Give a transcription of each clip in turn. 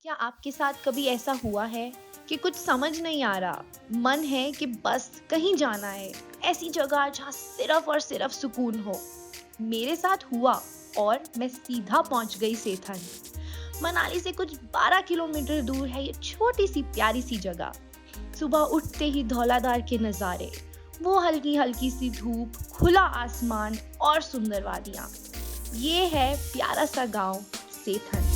क्या आपके साथ कभी ऐसा हुआ है कि कुछ समझ नहीं आ रहा, मन है कि बस कहीं जाना है, ऐसी जगह जहाँ सिर्फ और सिर्फ सुकून हो। मेरे साथ हुआ और मैं सीधा पहुंच गई सेथन। मनाली से कुछ 12 किलोमीटर दूर है ये छोटी सी प्यारी सी जगह। सुबह उठते ही धौलाधार के नज़ारे, वो हल्की हल्की सी धूप, खुला आसमान और सुंदर वादियाँ। ये है प्यारा सा गांव Sethan.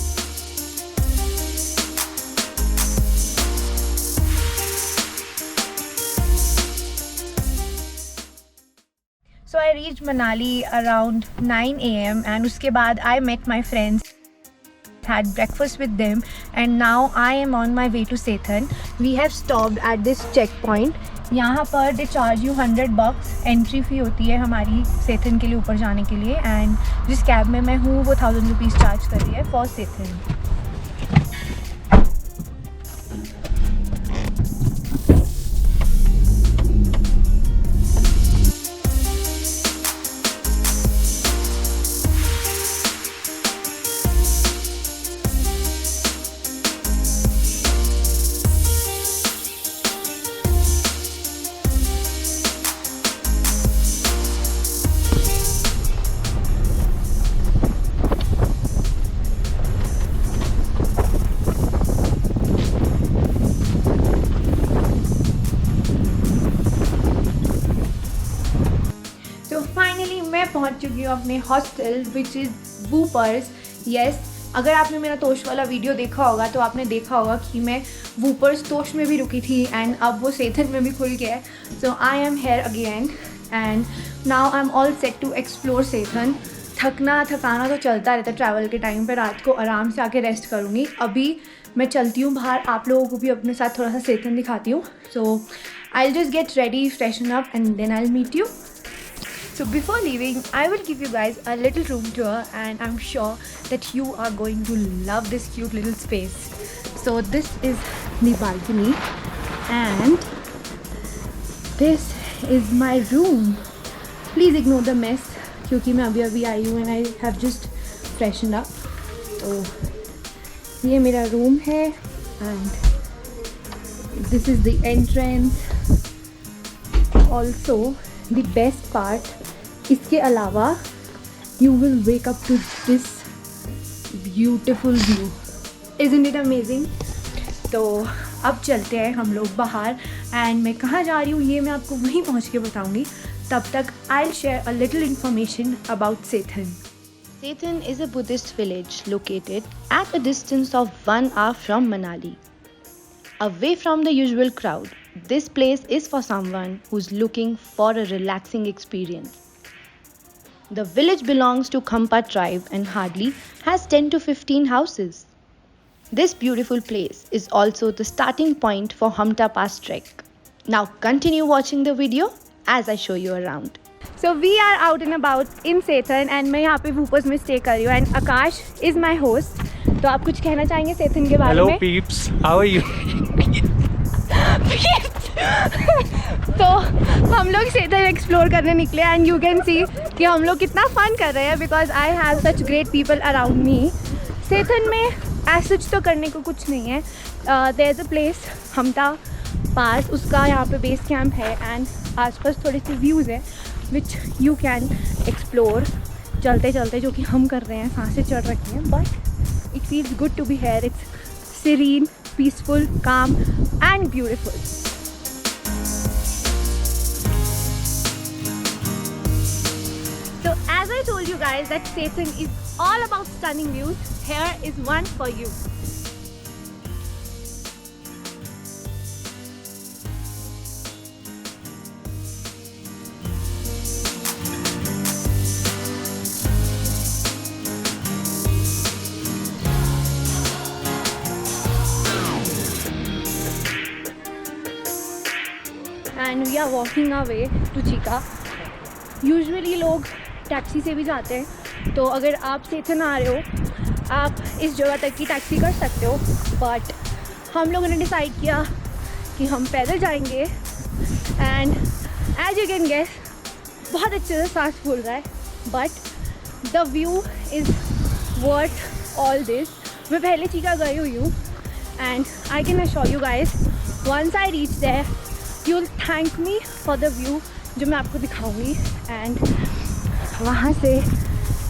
So I reached Manali around 9 a.m. and उसके बाद I met my friends, had breakfast with them and now I am on my way to Sethan. We have stopped at this checkpoint. यहाँ पर they charge you $100 entry fee होती है हमारी सेथन के लिए ऊपर जाने के लिए एंड जिस कैब में मैं हूँ वो 1000 रुपीज़ चार्ज कर रही है फॉर सेथन. मैं पहुंच चुकी हूँ अपने hostel which is Whoppers. Yes, अगर आपने मेरा तोश वाला वीडियो देखा होगा तो आपने देखा होगा कि मैं वूपर्स तोश में भी रुकी थी एंड अब वो सेथन में भी खुल गया है. So I am here again and now I am all set to explore Sethan. थकाना तो चलता रहता है ट्रैवल के टाइम पर. रात को आराम से आके रेस्ट करूँगी. अभी मैं चलती हूँ बाहर, आप लोगों को भी अपने साथ थोड़ा सा सेथन दिखाती हूँ. So I will just get ready, freshen up and then I will meet you. So before leaving, I will give you guys a little room tour and I'm sure that you are going to love this cute little space. So this is the balcony and this is my room. Please ignore the mess क्योंकि मैं अभी आई हूँ and I have just freshened up. तो ये मेरा room है and this is the entrance. Also the best part, इसके अलावा you will wake up to this beautiful view. Isn't it amazing? तो अब चलते हैं हम लोग बाहर एंड मैं कहाँ जा रही हूँ ये मैं आपको वहीं पहुँच के बताऊँगी. तब तक I'll share a little information about Sethan. Sethan is a Buddhist village located at a distance of 1 hour from Manali. Away from the usual crowd, this place is for someone who's looking for a relaxing experience. The village belongs to Khampa tribe and hardly has 10 to 15 houses. This beautiful place is also the starting point for Hamta Pass trek. Now continue watching the video as I show you around. So we are out and about in Sethan and मैं यहाँ पे Whoppers में stay कर रही हूँ and Akash is my host. तो आप कुछ कहना चाहेंगे सेथन के बारे में? Hello peeps, how are you? तो हम लोग सेथन एक्सप्लोर करने निकले एंड यू कैन सी कि हम लोग कितना फन कर रहे हैं because I have such great people around me. Sethan में एज सच तो करने को कुछ नहीं है. There is a place Hamta पास, उसका यहाँ पे बेस कैंप है एंड आसपास थोड़े से व्यूज़ है विच यू कैन एक्सप्लोर चलते चलते, जो कि हम कर रहे हैं. सांसें चढ़ रखी हैं but it feels good to be here. It's serene, peaceful, calm and beautiful. So as I told you guys that Sethan is all about stunning views, here is one for you. And we are walking our way to Chika. Usually लोग taxi से भी जाते हैं, तो अगर आप सेथन आ रहे हो आप इस जगह तक की टैक्सी कर सकते हो. बट हम लोगों ने डिसाइड किया कि हम पैदल जाएंगे and as you can guess बहुत अच्छे से सांस फूल रहा है but the view is worth all this. मैं पहले चीका गई हुई हूँ and I can assure you guys, once I reach there, you'll thank me for the view जो मैं आपको दिखाऊंगी. And वहाँ से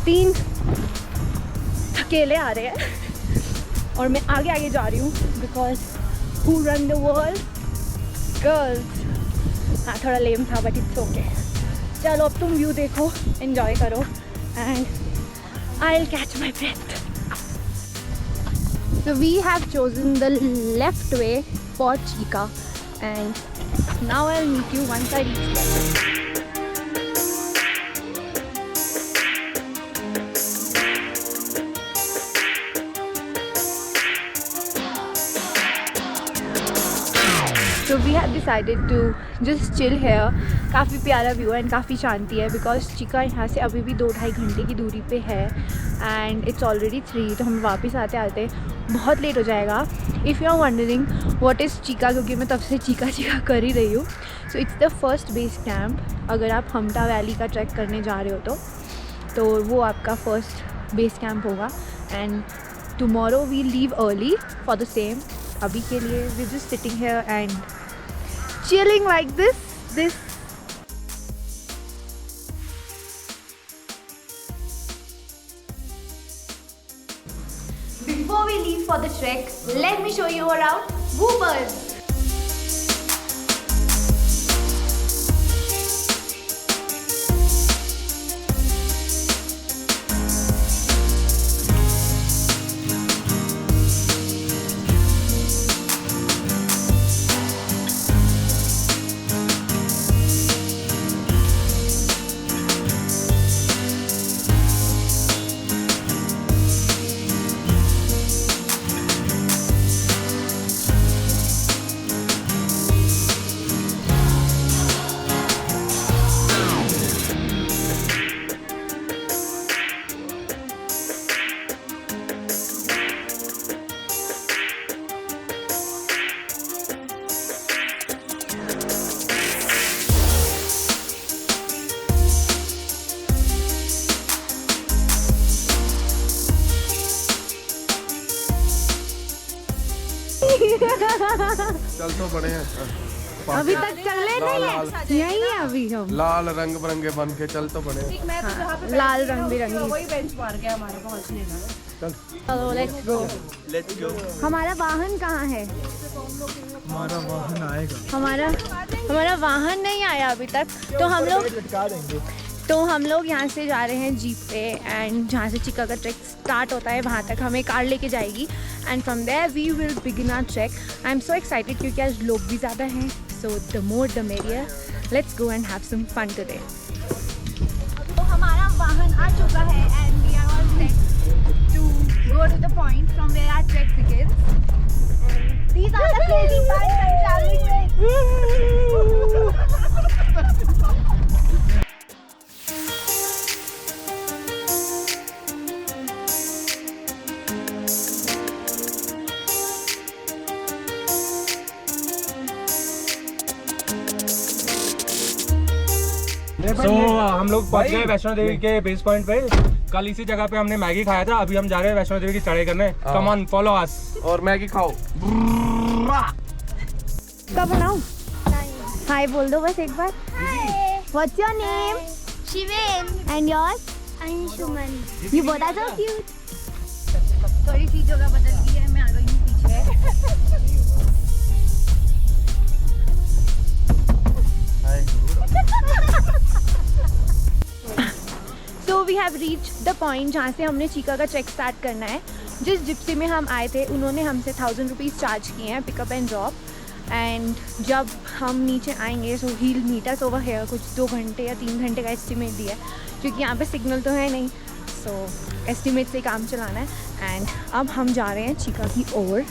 3 अकेले आ रहे हैं और मैं आगे आगे जा रही हूँ because who run the world? Girls. हाँ थोड़ा लेम था but it's okay. चलो अब तुम व्यू देखो, enjoy करो and I'll catch my breath. So we have chosen the left way for Chika and now I'll meet you once I reach there. So we have decided to just chill here. काफ़ी प्यारा view है and काफ़ी शांति है because चिका यहाँ से अभी भी 2-2.5 घंटे की दूरी पे है एंड इट्स ऑलरेडी 3 तो हम वापस आते आते बहुत लेट हो जाएगा. If you are wondering what is Chika, क्योंकि मैं तब से चिका कर ही रही हूँ. So it's the first base camp. अगर आप हमटा वैली का ट्रैक करने जा रहे हो तो वो आपका फर्स्ट बेस कैंप होगा and tomorrow we leave early for the same. अभी के लिए we just sitting here and chilling like this. Before we leave for the trek, let me show you around Woopers. चल तो बड़े हैं. अभी तक चले नहीं है, यही है अभी हम. लाल रंग बिरंगे बन के चल तो बड़े हैं. हाँ, लाल रंग बिरंगी. वही बेंच मार गया हमारे पहुंचने का. चल चलो लेट्स गो. हमारा वाहन कहाँ है? हमारा वाहन आएगा. हमारा वाहन नहीं आया अभी तक. तो हम लोग यहाँ से जा रहे हैं जीप पे एंड जहाँ से चिका का ट्रैक स्टार्ट होता है वहाँ तक हमें कार लेके जाएगी and from there we will begin our track. I am so excited क्योंकि आज लोग भी ज़्यादा हैं. So the more the merrier. Let's go and have some fun today. तो हमारा वाहन आ चुका है and we are all set to go to the point from where our track begins. These are the crazy bikes I'm traveling with. So, हम लोग पहुंच गए वैष्णो देवी के बेस पॉइंट पे. कल इसी जगह पे हमने मैगी खाया था. अभी हम जा रहे हैं वैष्णो देवी की चढ़ाई करने. Come on follow us. और मैगी खाओ. कब बनाऊं? हाय बोल दो बस एक बार. What's your name? Shiven. And yours? Anshuman. You both are so cute. थोड़ी सी जगह बदल गई है, मैं आ गई हूँ पीछे. So we have reached the point जहाँ से हमने चीका का ट्रैक स्टार्ट करना है. जिस जिप्सी में हम आए थे उन्होंने हमसे 1000 रुपीज़ चार्ज किए हैं पिकअप एंड ड्रॉप. एंड जब हम नीचे आएंगे so he'll meet us over here. कुछ 2 घंटे या 3 घंटे का एस्टिमेट दिया है क्योंकि यहाँ पे सिग्नल तो है नहीं. सो एस्टिमेट से काम चलाना है. एंड अब हम जा रहे हैं चीका की ओर.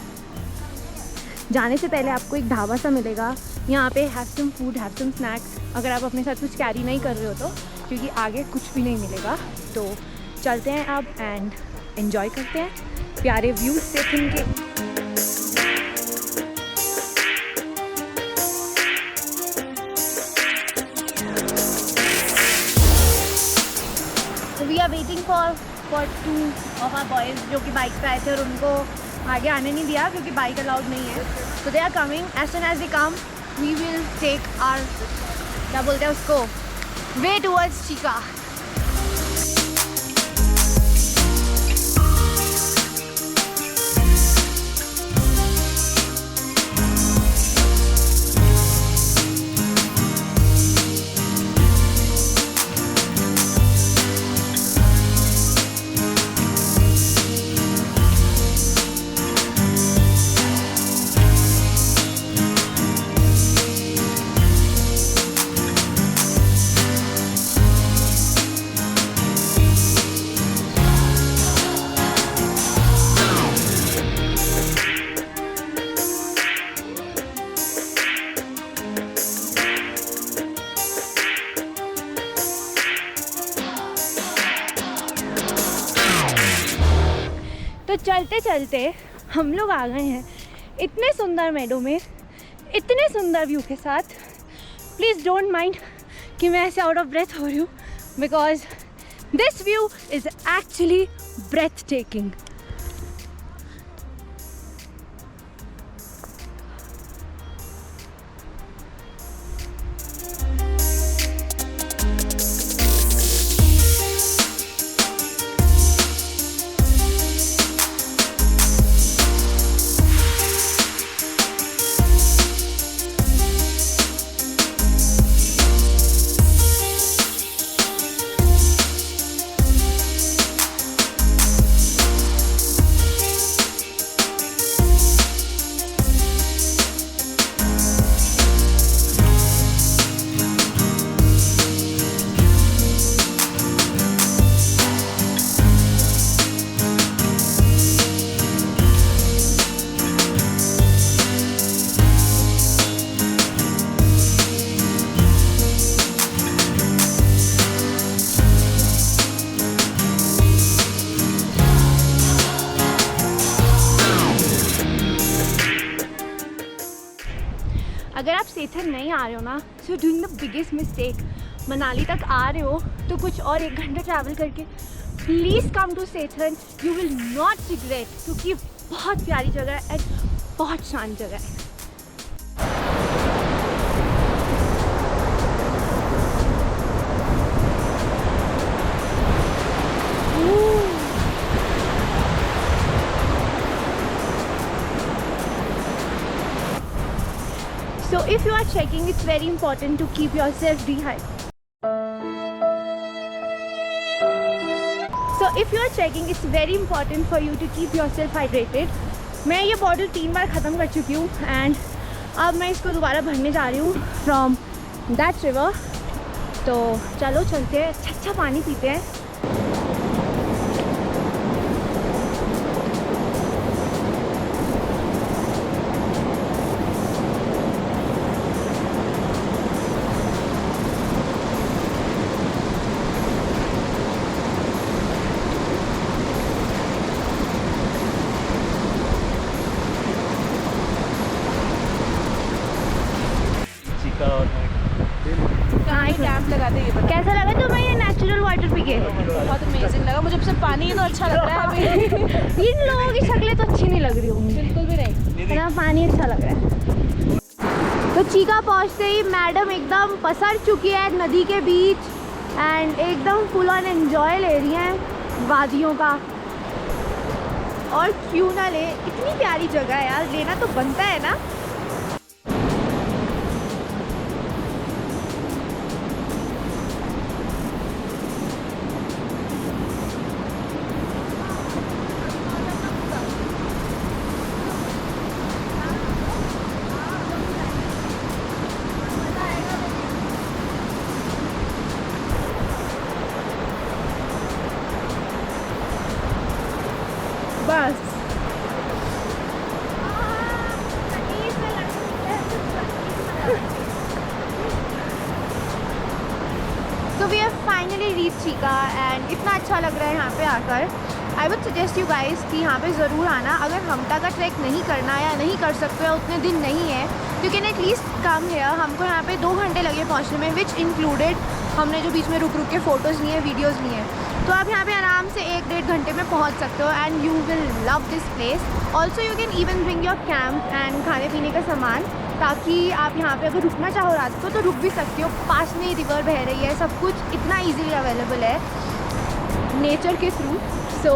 जाने से पहले आपको एक ढाबा सा मिलेगा यहाँ पे. Have some food, have some snacks अगर आप अपने साथ कुछ कैरी नहीं कर रहे हो तो, क्योंकि आगे कुछ भी नहीं मिलेगा. तो चलते हैं अब एंड एंजॉय करते हैं प्यारे व्यूज से सिक्किम के. We are waiting for 2 of our boys जो कि बाइक पे आए थे और उनको आगे आने नहीं दिया क्योंकि बाइक अलाउड नहीं है। तो they are coming, as soon as they come we will take hour, क्या बोलते हैं उसको, वे टुवर्ड्स चीका। तो चलते चलते हम लोग आ गए हैं इतने सुंदर मेडो में, इतने सुंदर व्यू के साथ। प्लीज़ डोंट माइंड कि मैं ऐसे आउट ऑफ ब्रेथ हो रही हूँ, because this view is actually breathtaking. अगर आप सेथन नहीं आ रहे हो ना, so doing the biggest mistake. Manali तक आ रहे हो तो कुछ और 1 घंटा ट्रैवल करके please come to Sethan, you will not regret, क्योंकि बहुत प्यारी जगह है एंड बहुत शांत जगह है। So if you are trekking, it's very important to keep yourself dehydrated. So if you are trekking, it's very important for you to keep yourself hydrated. मैं ये बॉटल 3 बार ख़त्म कर चुकी हूँ एंड अब मैं इसको दोबारा भरने जा रही हूँ फ्रॉम दैट रिवर। तो चलो चलते हैं, अच्छा पानी पीते हैं। कैंप लगाते ये कैसा लगा तुम्हें ये नेचुरल वाटर पी के? बहुत अमेजिंग लगा मुझे। सिर्फ पानी ही तो अच्छा लग रहा है अभी। इन लोगों की शक्लें तो अच्छी नहीं लग रही होंगी, बिल्कुल भी नहीं, ना पानी अच्छा लग रहा है। तो चीका पहुंचते ही मैडम एकदम पसर चुकी है नदी के बीच एंड एकदम फुल ऑन एंजॉय ले रही हैं वादियों का। और क्यों ना ले, इतनी प्यारी जगह है यार, लेना तो बनता है ना। बस तो we have finally reach Chika and इतना अच्छा लग रहा है यहाँ पे आकर। I would suggest you guys कि यहाँ पे ज़रूर आना। अगर हमटा का ट्रैक नहीं करना या नहीं कर सकते हो, उतने दिन नहीं है, यू कैन एटलीस्ट कम है। हमको यहाँ पे 2 घंटे लगे पहुँचने में, विच इंक्लूडेड हमने जो बीच में रुक रुक के फ़ोटोज़ लिए, वीडियोज़ लिए। तो आप यहाँ पे आराम से 1-1.5 घंटे में पहुँच सकते हो and you will love this place. Also you can even bring your camp and खाने पीने का सामान, ताकि आप यहाँ पे अगर रुकना चाहो रात को तो रुक भी सकते हो। पास में ही रिवर बह रही है, सब कुछ इतना ईजिली अवेलेबल है नेचर के through. So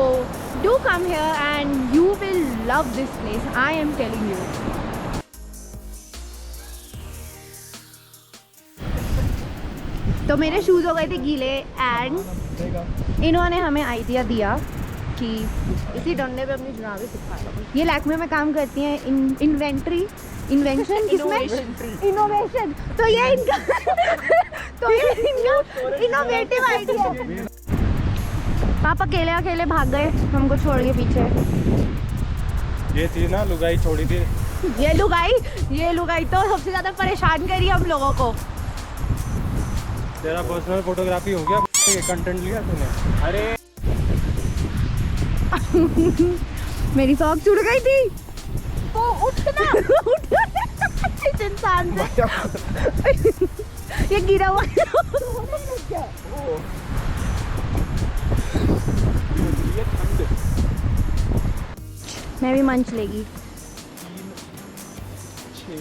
do come here and you will love this place, I am telling you. तो मेरे शूज़ हो गए थे गीले एंड इन्होंने हमें आइडिया दिया कि इसी डंडे पे अपनी जुराबें सिखा लो। ये लैक्मे में काम करती हैं इन्वेंशन इनोवेशन। तो ये इनका इनोवेटिव आइडिया है। आप अकेले अकेले भाग गए हमको छोड़ के पीछे। ये थी ना लुगाई छोड़ी थी। ये लुगाई तो सबसे ज़्यादा परेशान करी हम लोगों को। तेरा पर्सनल फोटोग्राफी हो गया, ये कंटेंट लिया तूने। अरे मेरी सॉक छूट गई थी। ओ उठना इस इंसान से ये गिरा हुआ मैं भी मंच लेगी। 6